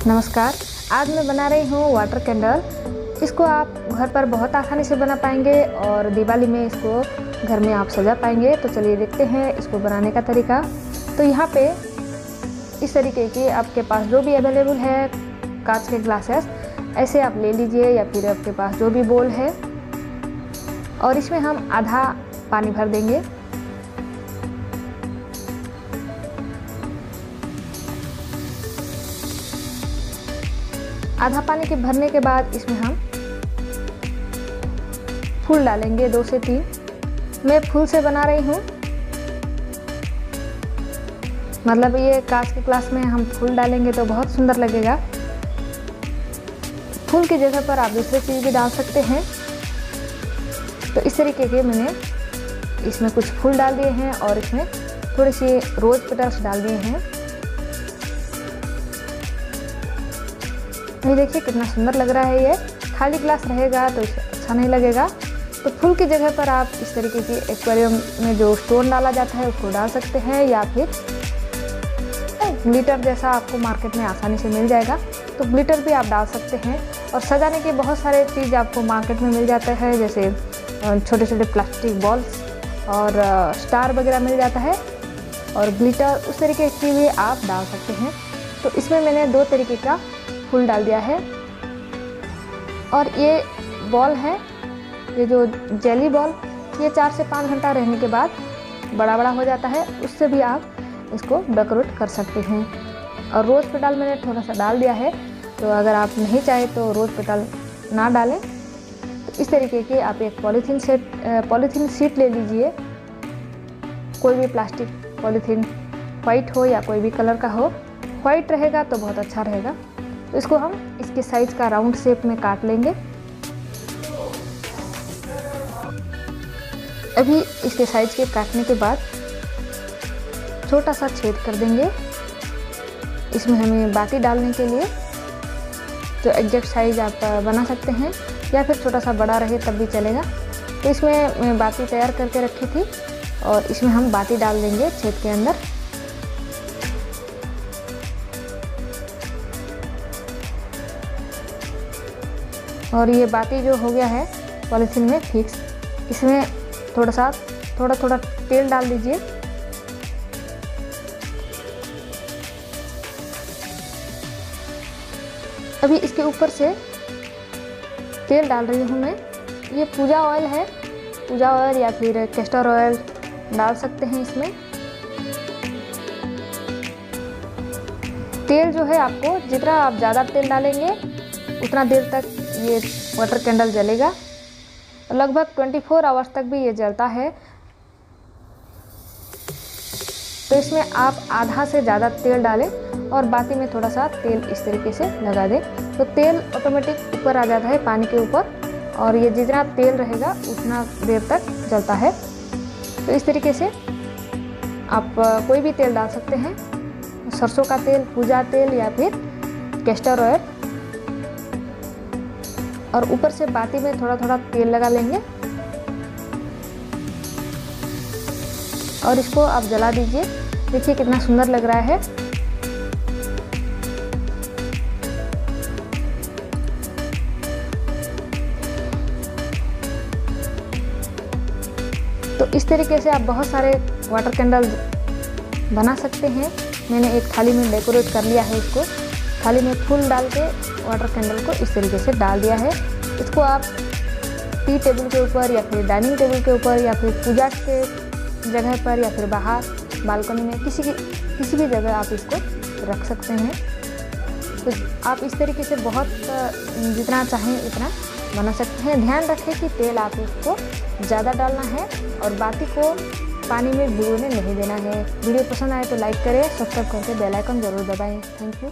नमस्कार। आज मैं बना रही हूँ वाटर कैंडल। इसको आप घर पर बहुत आसानी से बना पाएंगे और दिवाली में इसको घर में आप सजा पाएंगे। तो चलिए देखते हैं इसको बनाने का तरीका। तो यहाँ पे इस तरीके की आपके पास जो भी अवेलेबल है कांच के ग्लासेस ऐसे आप ले लीजिए, या फिर आपके पास जो भी बोल है, और इसमें हम आधा पानी भर देंगे। आधा पानी के भरने के बाद इसमें हम फूल डालेंगे 2 से 3। मैं फूल से बना रही हूँ, मतलब ये कांच के ग्लास में हम फूल डालेंगे तो बहुत सुंदर लगेगा। फूल की जगह पर आप दूसरी चीज़ भी डाल सकते हैं। तो इस तरीके के मैंने इसमें कुछ फूल डाल दिए हैं और इसमें थोड़ी सी रोज पेटल्स डाल दिए हैं। ये देखिए कितना सुंदर लग रहा है। ये खाली ग्लास रहेगा तो अच्छा नहीं लगेगा। तो फूल की जगह पर आप इस तरीके की एक्वेरियम में जो स्टोन डाला जाता है उसको डाल सकते हैं, या फिर ग्लिटर जैसा आपको मार्केट में आसानी से मिल जाएगा तो ग्लिटर भी आप डाल सकते हैं। और सजाने के बहुत सारे चीज़ आपको मार्केट में मिल जाता है, जैसे छोटे छोटे प्लास्टिक बॉल्स और स्टार वगैरह मिल जाता है, और ग्लिटर उस तरीके की भी आप डाल सकते हैं। तो इसमें मैंने 2 तरीके का फूल डाल दिया है। और ये बॉल है, ये जो जेली बॉल, ये 4 से 5 घंटा रहने के बाद बड़ा बड़ा हो जाता है, उससे भी आप इसको डेकोरेट कर सकते हैं। और रोज़ पेटल मैंने थोड़ा सा डाल दिया है, तो अगर आप नहीं चाहे तो रोज़ पेटल ना डालें। तो इस तरीके के आप एक पॉलीथीन शीट ले लीजिए, कोई भी प्लास्टिक पॉलीथीन, वाइट हो या कोई भी कलर का हो। वाइट रहेगा तो बहुत अच्छा रहेगा। तो इसको हम इसके साइज का राउंड शेप में काट लेंगे। अभी इसके साइज के काटने के बाद छोटा सा छेद कर देंगे इसमें हमें बाती डालने के लिए। तो एग्जैक्ट साइज आप बना सकते हैं, या फिर छोटा सा बड़ा रहे तब भी चलेगा। तो इसमें मैं बाती तैयार करके रखी थी और इसमें हम बाती डाल देंगे छेद के अंदर। और ये बाती जो हो गया है पॉलीथीन में फिक्स, इसमें थोड़ा थोड़ा तेल डाल दीजिए। अभी इसके ऊपर से तेल डाल रही हूँ मैं। ये पूजा ऑयल है, पूजा ऑयल या फिर कैस्टर ऑयल डाल सकते हैं इसमें। तेल जो है आपको जितना आप ज़्यादा तेल डालेंगे उतना देर तक ये वाटर कैंडल जलेगा। लगभग 24 आवर्स तक भी ये जलता है। तो इसमें आप आधा से ज़्यादा तेल डालें और बाती में थोड़ा सा तेल इस तरीके से लगा दें, तो तेल ऑटोमेटिक ऊपर आ जाता है पानी के ऊपर, और ये जितना तेल रहेगा उतना देर तक जलता है। तो इस तरीके से आप कोई भी तेल डाल सकते हैं, सरसों का तेल, पूजा तेल या फिर कैस्टर ऑयल, और ऊपर से बाती में थोड़ा थोड़ा तेल लगा लेंगे और इसको आप जला दीजिए। देखिए कितना सुंदर लग रहा है। तो इस तरीके से आप बहुत सारे वाटर कैंडल बना सकते हैं। मैंने एक थाली में डेकोरेट कर लिया है इसको। थाली में फूल डाल के वाटर कैंडल को इस तरीके से डाल दिया है। इसको आप टी टेबल के ऊपर या फिर डाइनिंग टेबल के ऊपर या फिर पूजा के जगह पर या फिर बाहर बालकनी में किसी भी जगह आप इसको रख सकते हैं। तो आप इस तरीके से बहुत जितना चाहें उतना बना सकते हैं। ध्यान रखें कि तेल आप इसको ज़्यादा डालना है और बाती को पानी में भिगोने नहीं देना है। वीडियो पसंद आए तो लाइक करें, सब्सक्राइब करके बेल आइकन ज़रूर दबाएं। Thank you.